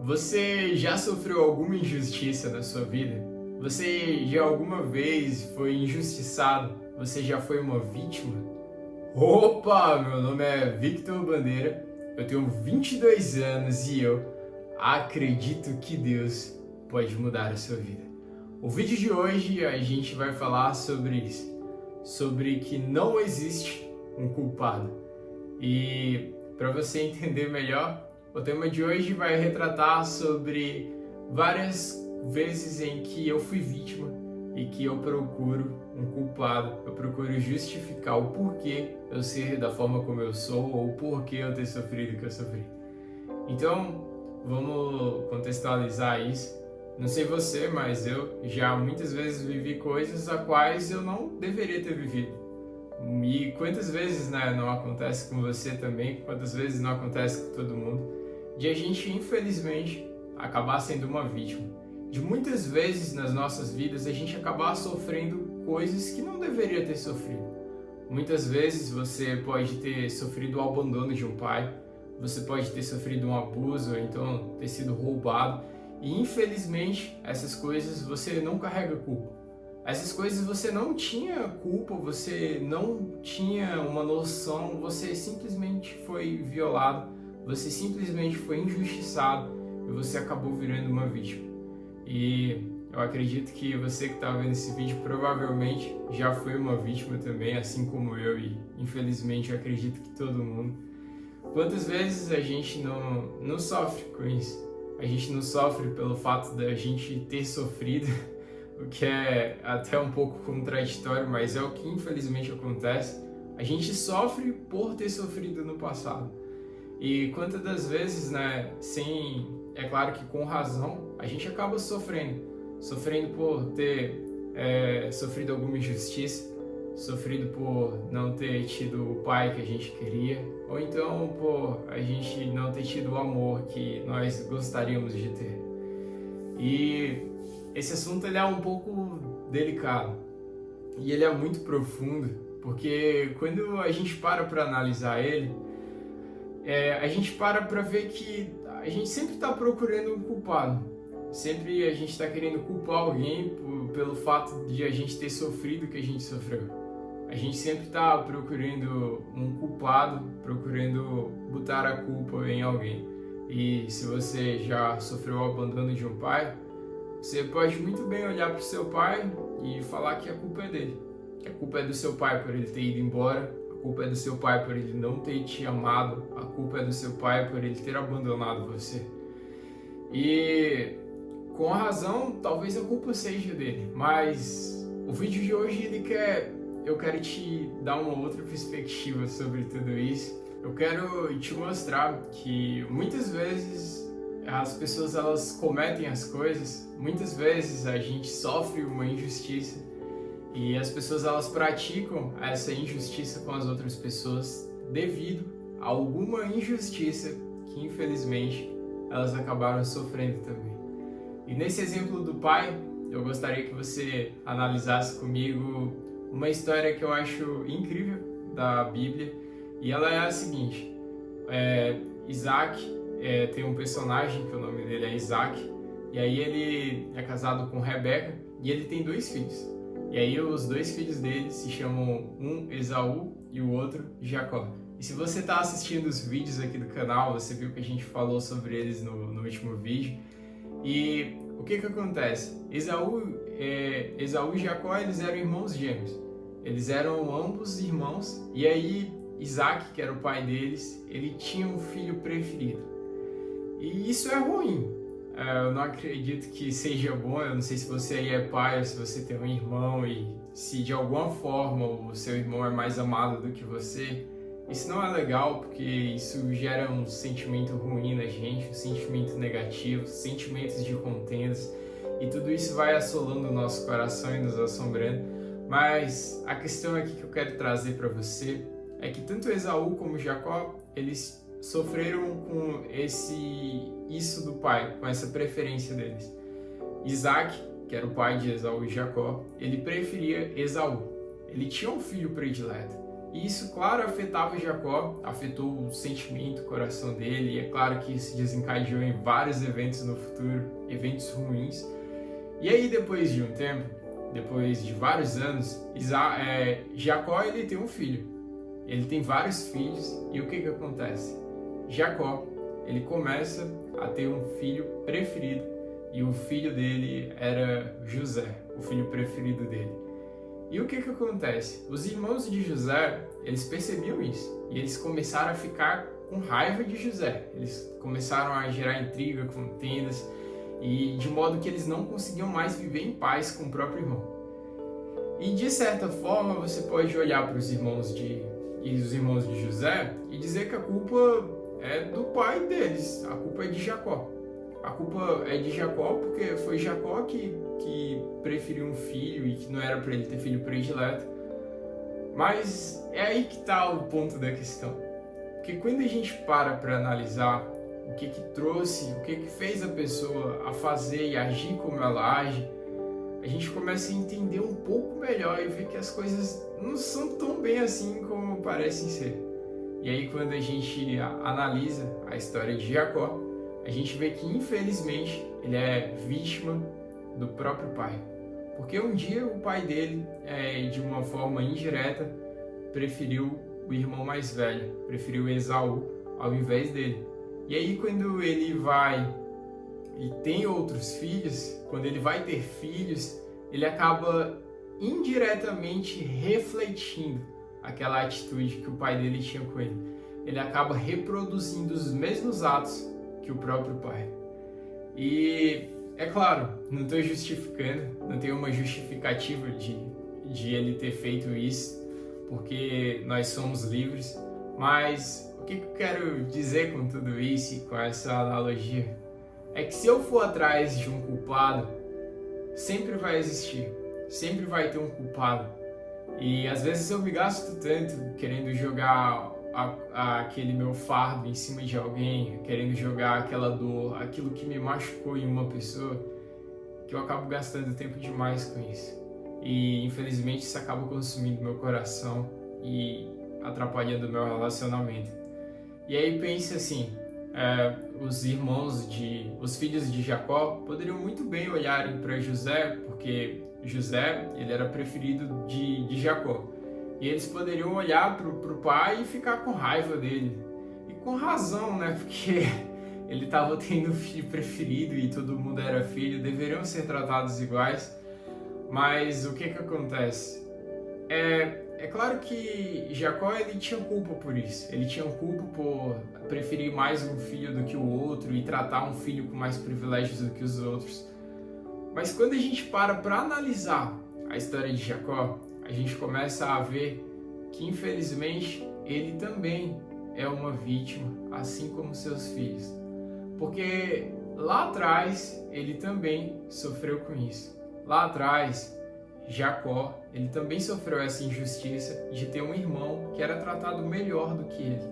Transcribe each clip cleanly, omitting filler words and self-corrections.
Você já sofreu alguma injustiça na sua vida? Você já alguma vez foi injustiçado? Você já foi uma vítima? Opa, meu nome é Victor Bandeira, eu tenho 22 anos e eu acredito que Deus pode mudar a sua vida. O vídeo de hoje a gente vai falar sobre isso, sobre que não existe um culpado. E para você entender melhor, o tema de hoje vai retratar sobre várias vezes em que eu fui vítima e que eu procuro um culpado, eu procuro justificar o porquê eu ser da forma como eu sou ou o porquê eu ter sofrido o que eu sofri. Então, vamos contextualizar isso. Não sei você, mas eu já muitas vezes vivi coisas a quais eu não deveria ter vivido. E quantas vezes, não acontece com você também, quantas vezes não acontece com todo mundo, de a gente, infelizmente, acabar sendo uma vítima. De muitas vezes nas nossas vidas a gente acabar sofrendo coisas que não deveria ter sofrido. Muitas vezes você pode ter sofrido o abandono de um pai, você pode ter sofrido um abuso, ou então ter sido roubado, e infelizmente essas coisas você não carrega culpa. Essas coisas você não tinha culpa, você não tinha uma noção, você simplesmente foi violado, você simplesmente foi injustiçado e você acabou virando uma vítima. E eu acredito que você que está vendo esse vídeo provavelmente já foi uma vítima também, assim como eu, e infelizmente eu acredito que todo mundo. Quantas vezes a gente não sofre com isso? A gente não sofre pelo fato da gente ter sofrido, o que é até um pouco contraditório, mas é o que infelizmente acontece. A gente sofre por ter sofrido no passado. E quantas das vezes, é claro que com razão, a gente acaba sofrendo por ter sofrido alguma injustiça, sofrido por não ter tido o pai que a gente queria, ou então por a gente não ter tido o amor que nós gostaríamos de ter. E esse assunto ele é um pouco delicado e ele é muito profundo, porque quando a gente para analisar ele, a gente para ver que a gente sempre está procurando um culpado. Sempre a gente está querendo culpar alguém pelo fato de a gente ter sofrido o que a gente sofreu. A gente sempre está procurando um culpado, procurando botar a culpa em alguém. E se você já sofreu o abandono de um pai, você pode muito bem olhar para o seu pai e falar que a culpa é dele. Que a culpa é do seu pai por ele ter ido embora, a culpa é do seu pai por ele não ter te amado, a culpa é do seu pai por ele ter abandonado você. E com razão, talvez a culpa seja dele, mas o vídeo de hoje eu quero te dar uma outra perspectiva sobre tudo isso. Eu quero te mostrar que muitas vezes as pessoas elas cometem as coisas, muitas vezes a gente sofre uma injustiça e as pessoas elas praticam essa injustiça com as outras pessoas devido a alguma injustiça que infelizmente elas acabaram sofrendo também. E nesse exemplo do pai, eu gostaria que você analisasse comigo uma história que eu acho incrível da Bíblia, e ela é a seguinte: Isaac tem um personagem que o nome dele é Isaac, e aí ele é casado com Rebeca e ele tem 2 filhos. E aí os 2 filhos dele se chamam um Esaú e o outro Jacó. E se você está assistindo os vídeos aqui do canal, você viu que a gente falou sobre eles no último vídeo. E o que acontece? Esaú e Jacó, eles eram irmãos gêmeos. Eles eram ambos irmãos. E aí Isaac, que era o pai deles, ele tinha um filho preferido. E isso é ruim. Eu não acredito que seja bom. Eu não sei se você aí é pai ou se você tem um irmão e se de alguma forma o seu irmão é mais amado do que você. Isso não é legal, porque isso gera um sentimento ruim na gente, um sentimento negativo, sentimentos de contendas, e tudo isso vai assolando o nosso coração e nos assombrando. Mas a questão aqui que eu quero trazer para você é que tanto Esaú como Jacó, eles sofreram com isso do pai, com essa preferência deles. Isaac, que era o pai de Esaú e Jacó, ele preferia Esaú. Ele tinha um filho predileto. E isso, claro, afetava Jacó, afetou o sentimento, o coração dele, e é claro que isso desencadeou em vários eventos no futuro, eventos ruins. E aí, depois de um tempo, depois de vários anos, Jacó ele tem um filho. Ele tem vários filhos, e o que acontece? Jacó, ele começa a ter um filho preferido, e o filho dele era José, o filho preferido dele. E o que acontece? Os irmãos de José, eles percebiam isso, e eles começaram a ficar com raiva de José. Eles começaram a gerar intriga, contendas, e de modo que eles não conseguiam mais viver em paz com o próprio irmão. E de certa forma, você pode olhar para os irmãos de José e dizer que a culpa é do pai deles, a culpa é de Jacó. A culpa é de Jacó porque foi Jacó que preferiu um filho e que não era para ele ter filho predileto. Mas é aí que está o ponto da questão. Porque quando a gente para analisar o que trouxe, o que fez a pessoa a fazer e agir como ela age, a gente começa a entender um pouco melhor e ver que as coisas não são tão bem assim como parecem ser. E aí quando a gente analisa a história de Jacó, a gente vê que infelizmente ele é vítima do próprio pai. Porque um dia o pai dele, de uma forma indireta, preferiu o irmão mais velho, preferiu Esaú ao invés dele. E aí quando ele vai e tem outros filhos, quando ele vai ter filhos, ele acaba indiretamente refletindo aquela atitude que o pai dele tinha com ele. Ele acaba reproduzindo os mesmos atos que o próprio pai. E é claro, não estou justificando, não tem uma justificativa de ele ter feito isso, porque nós somos livres, mas o que eu quero dizer com tudo isso e com essa analogia é que se eu for atrás de um culpado, sempre vai existir, sempre vai ter um culpado. E às vezes eu me gasto tanto querendo jogar aquele meu fardo em cima de alguém, querendo jogar aquela dor, aquilo que me machucou em uma pessoa, que eu acabo gastando tempo demais com isso. E infelizmente isso acaba consumindo meu coração e atrapalhando o meu relacionamento. E aí pense assim, os filhos de Jacó poderiam muito bem olharem para José, porque José ele era preferido de Jacó. E eles poderiam olhar para o pai e ficar com raiva dele. E com razão, né? Porque ele estava tendo um filho preferido e todo mundo era filho, deveriam ser tratados iguais. Mas o que acontece? É claro que Jacó ele tinha culpa por isso. Ele tinha culpa por preferir mais um filho do que o outro e tratar um filho com mais privilégios do que os outros. Mas quando a gente para analisar a história de Jacó, a gente começa a ver que infelizmente ele também é uma vítima, assim como seus filhos. Porque lá atrás ele também sofreu com isso. Lá atrás, Jacó, ele também sofreu essa injustiça de ter um irmão que era tratado melhor do que ele.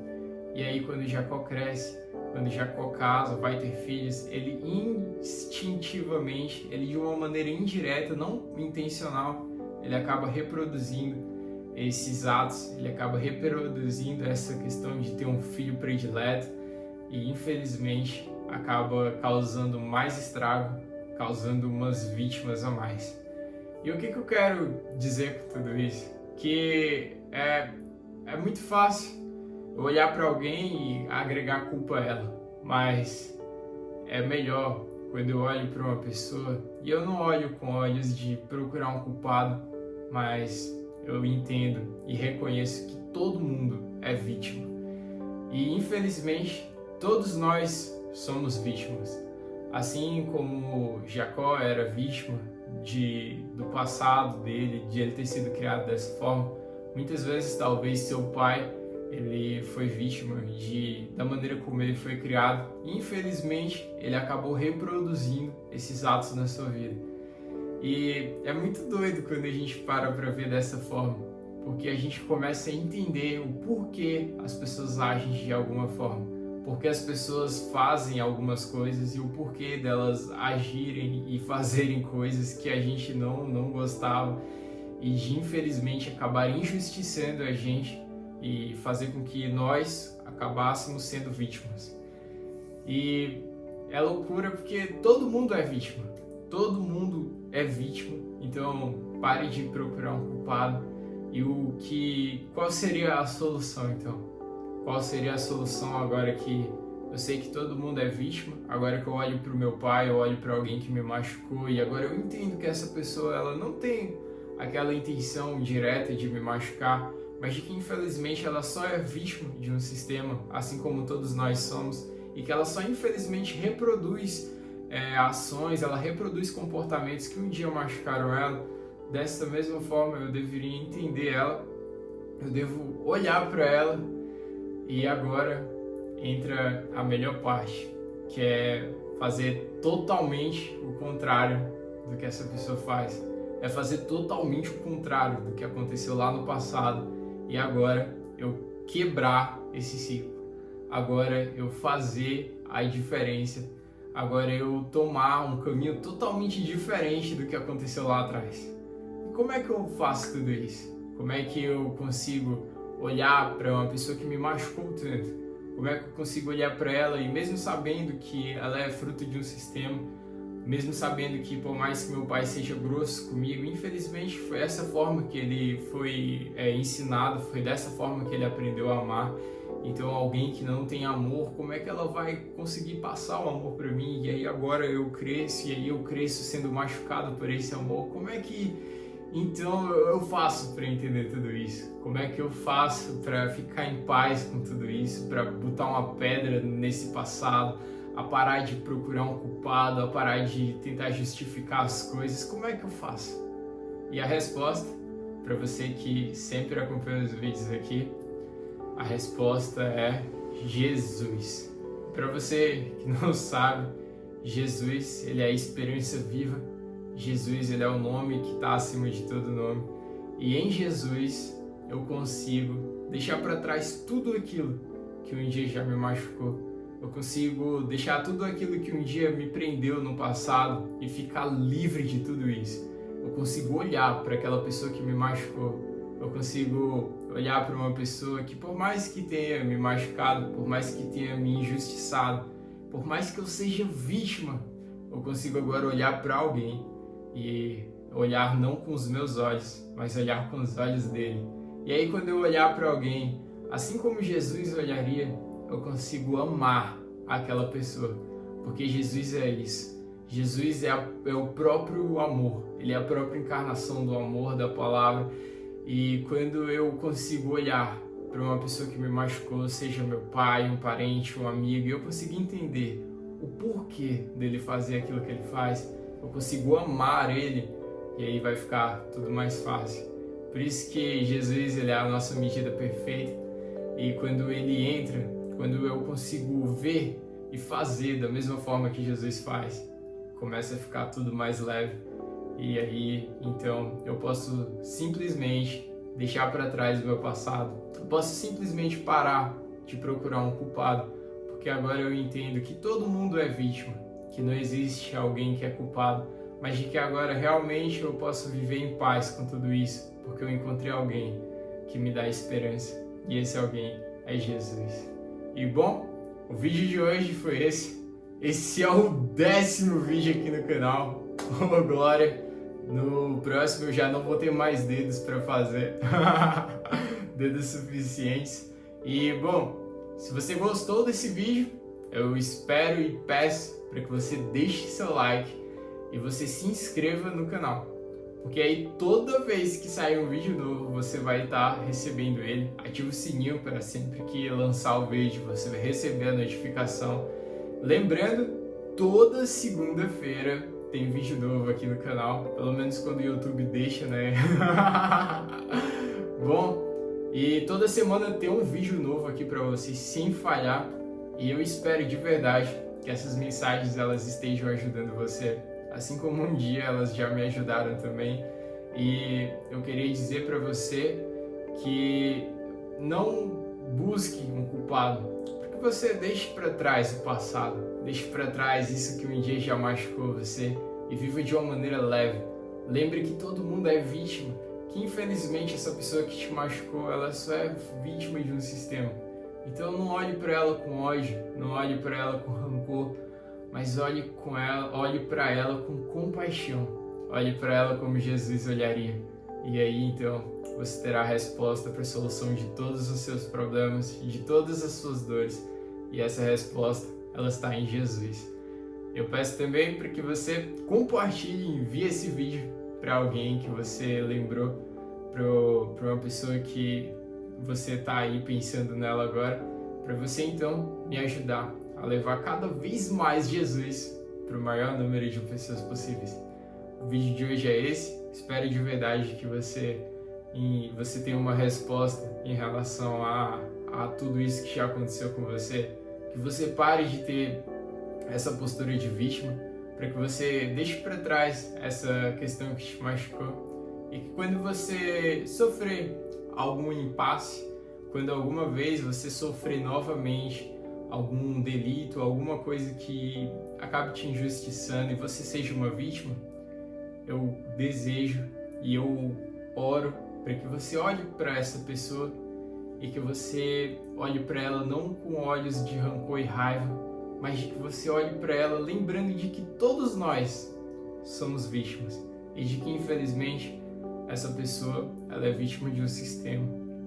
E aí quando Jacó cresce, quando Jacó casa, vai ter filhos, ele instintivamente, ele de uma maneira indireta, não intencional, ele acaba reproduzindo esses atos, ele acaba reproduzindo essa questão de ter um filho predileto e infelizmente acaba causando mais estrago, causando umas vítimas a mais. E o que eu quero dizer com tudo isso? Que é muito fácil eu olhar para alguém e agregar culpa a ela, mas é melhor quando eu olho para uma pessoa e eu não olho com olhos de procurar um culpado, mas eu entendo e reconheço que todo mundo é vítima. E infelizmente todos nós somos vítimas. Assim como Jacó era vítima do passado dele, de ele ter sido criado dessa forma, muitas vezes talvez seu pai ele foi vítima da maneira como ele foi criado. Infelizmente ele acabou reproduzindo esses atos na sua vida. E é muito doido quando a gente para ver dessa forma, porque a gente começa a entender o porquê as pessoas agem de alguma forma, porque as pessoas fazem algumas coisas e o porquê delas agirem e fazerem coisas que a gente não gostava e de infelizmente acabar injustiçando a gente e fazer com que nós acabássemos sendo vítimas. E é loucura porque todo mundo é vítima. Todo mundo é vítima. Então pare de procurar um culpado. E qual seria a solução então? Qual seria a solução agora que eu sei que todo mundo é vítima? Agora que eu olho para o meu pai, eu olho para alguém que me machucou e agora eu entendo que essa pessoa ela não tem aquela intenção direta de me machucar, mas de que infelizmente ela só é vítima de um sistema, assim como todos nós somos, e que ela só infelizmente reproduz ações, ela reproduz comportamentos que um dia machucaram ela. Dessa mesma forma eu deveria entender ela, eu devo olhar para ela. E agora entra a melhor parte, que é fazer totalmente o contrário do que essa pessoa faz. É fazer totalmente o contrário do que aconteceu lá no passado. E agora eu quebrar esse ciclo. Agora eu fazer a diferença. Agora eu tomar um caminho totalmente diferente do que aconteceu lá atrás. E como é que eu faço tudo isso? Como é que eu consigo olhar para uma pessoa que me machucou tanto? Como é que eu consigo olhar para ela e mesmo sabendo que ela é fruto de um sistema, mesmo sabendo que por mais que meu pai seja grosso comigo, infelizmente foi essa forma que ele foi ensinado, foi dessa forma que ele aprendeu a amar. Então alguém que não tem amor, como é que ela vai conseguir passar o amor para mim? E aí agora eu cresço, e aí eu cresço sendo machucado por esse amor. Como é que então eu faço para entender tudo isso? Como é que eu faço para ficar em paz com tudo isso? Para botar uma pedra nesse passado? A parar de procurar um culpado? A parar de tentar justificar as coisas? Como é que eu faço? E a resposta, para você que sempre acompanha os vídeos aqui, a resposta é Jesus. Para você que não sabe, Jesus, ele é a esperança viva. Jesus, ele é o nome que está acima de todo nome. E em Jesus eu consigo deixar para trás tudo aquilo que um dia já me machucou. Eu consigo deixar tudo aquilo que um dia me prendeu no passado e ficar livre de tudo isso. Eu consigo olhar para aquela pessoa que me machucou. Eu consigo olhar para uma pessoa que, por mais que tenha me machucado, por mais que tenha me injustiçado, por mais que eu seja vítima, eu consigo agora olhar para alguém e olhar não com os meus olhos, mas olhar com os olhos dele. E aí quando eu olhar para alguém, assim como Jesus olharia, eu consigo amar aquela pessoa, porque Jesus é isso. Jesus é o próprio amor, ele é a própria encarnação do amor, da palavra. E quando eu consigo olhar para uma pessoa que me machucou, seja meu pai, um parente, um amigo, e eu consigo entender o porquê dele fazer aquilo que ele faz, eu consigo amar ele, e aí vai ficar tudo mais fácil. Por isso que Jesus, ele é a nossa medida perfeita, e quando ele entra, quando eu consigo ver e fazer da mesma forma que Jesus faz, começa a ficar tudo mais leve. E aí, então, eu posso simplesmente deixar para trás o meu passado. Eu posso simplesmente parar de procurar um culpado, porque agora eu entendo que todo mundo é vítima, que não existe alguém que é culpado, mas de que agora realmente eu posso viver em paz com tudo isso, porque eu encontrei alguém que me dá esperança, e esse alguém é Jesus. E bom, o vídeo de hoje foi esse. Esse é o 10º vídeo aqui no canal. Oh, glória! No próximo eu já não vou ter mais dedos para fazer. Dedos suficientes. E bom, se você gostou desse vídeo, eu espero e peço para que você deixe seu like e você se inscreva no canal. Porque aí toda vez que sair um vídeo novo, você vai estar recebendo ele. Ative o sininho para sempre que lançar o vídeo, você vai receber a notificação. Lembrando, toda segunda-feira tem vídeo novo aqui no canal, pelo menos quando o YouTube deixa, né? Bom, e toda semana tem um vídeo novo aqui para vocês sem falhar. E eu espero de verdade que essas mensagens elas estejam ajudando você, assim como um dia elas já me ajudaram também. E eu queria dizer para você que não busque um culpado, porque você deixe para trás o passado, deixe para trás isso que um dia já machucou você e viva de uma maneira leve. Lembre que todo mundo é vítima, que infelizmente essa pessoa que te machucou, ela só é vítima de um sistema. Então não olhe para ela com ódio, não olhe para ela com rancor, mas olhe para ela com compaixão. Olhe para ela como Jesus olharia. E aí então você terá a resposta para a solução de todos os seus problemas, de todas as suas dores. E essa resposta, ela está em Jesus. Eu peço também para que você compartilhe e envie esse vídeo para alguém que você lembrou, para uma pessoa que você está aí pensando nela agora, para você então me ajudar a levar cada vez mais Jesus para o maior número de pessoas possíveis. O vídeo de hoje é esse. Espero de verdade que você tenha uma resposta em relação a tudo isso que já aconteceu com você, que você pare de ter essa postura de vítima, para que você deixe para trás essa questão que te machucou e que quando você sofrer algum impasse, quando alguma vez você sofrer novamente algum delito, alguma coisa que acabe te injustiçando e você seja uma vítima, eu desejo e eu oro para que você olhe para essa pessoa e que você olhe para ela não com olhos de rancor e raiva, mas de que você olhe para ela lembrando de que todos nós somos vítimas e de que infelizmente essa pessoa ela é vítima de um sistema.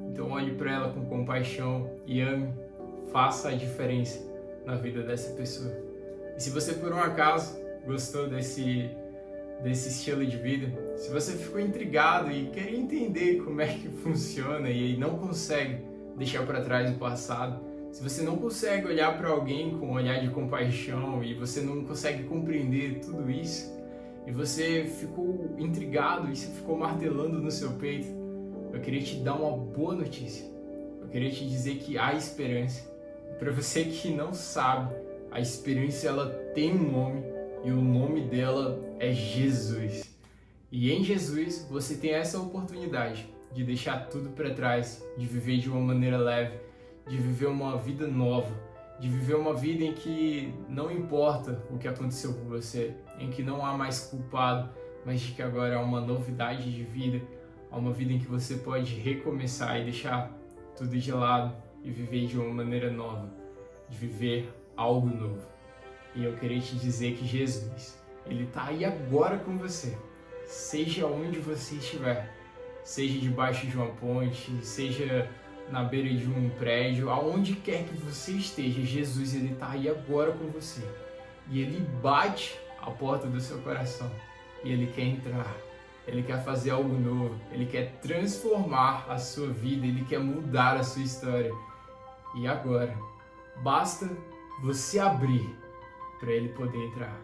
Então olhe para ela com compaixão e ame, faça a diferença na vida dessa pessoa. E se você por um acaso gostou desse estilo de vida, se você ficou intrigado e quer entender como é que funciona e não consegue deixar para trás o passado, se você não consegue olhar para alguém com um olhar de compaixão e você não consegue compreender tudo isso, e você ficou intrigado e você ficou martelando no seu peito, eu queria te dar uma boa notícia. Eu queria te dizer que há esperança. Para você que não sabe, a esperança ela tem um nome e o nome dela é Jesus. E em Jesus você tem essa oportunidade de deixar tudo para trás, de viver de uma maneira leve, de viver uma vida nova, de viver uma vida em que não importa o que aconteceu com você, em que não há mais culpado, mas de que agora há uma novidade de vida, há uma vida em que você pode recomeçar e deixar tudo de lado e viver de uma maneira nova, de viver algo novo. E eu queria te dizer que Jesus, Ele está aí agora com você, seja onde você estiver, seja debaixo de uma ponte, seja na beira de um prédio, aonde quer que você esteja, Jesus Ele está aí agora com você. E Ele bate a porta do seu coração e Ele quer entrar, Ele quer fazer algo novo, Ele quer transformar a sua vida, Ele quer mudar a sua história. E agora, basta você abrir para Ele poder entrar.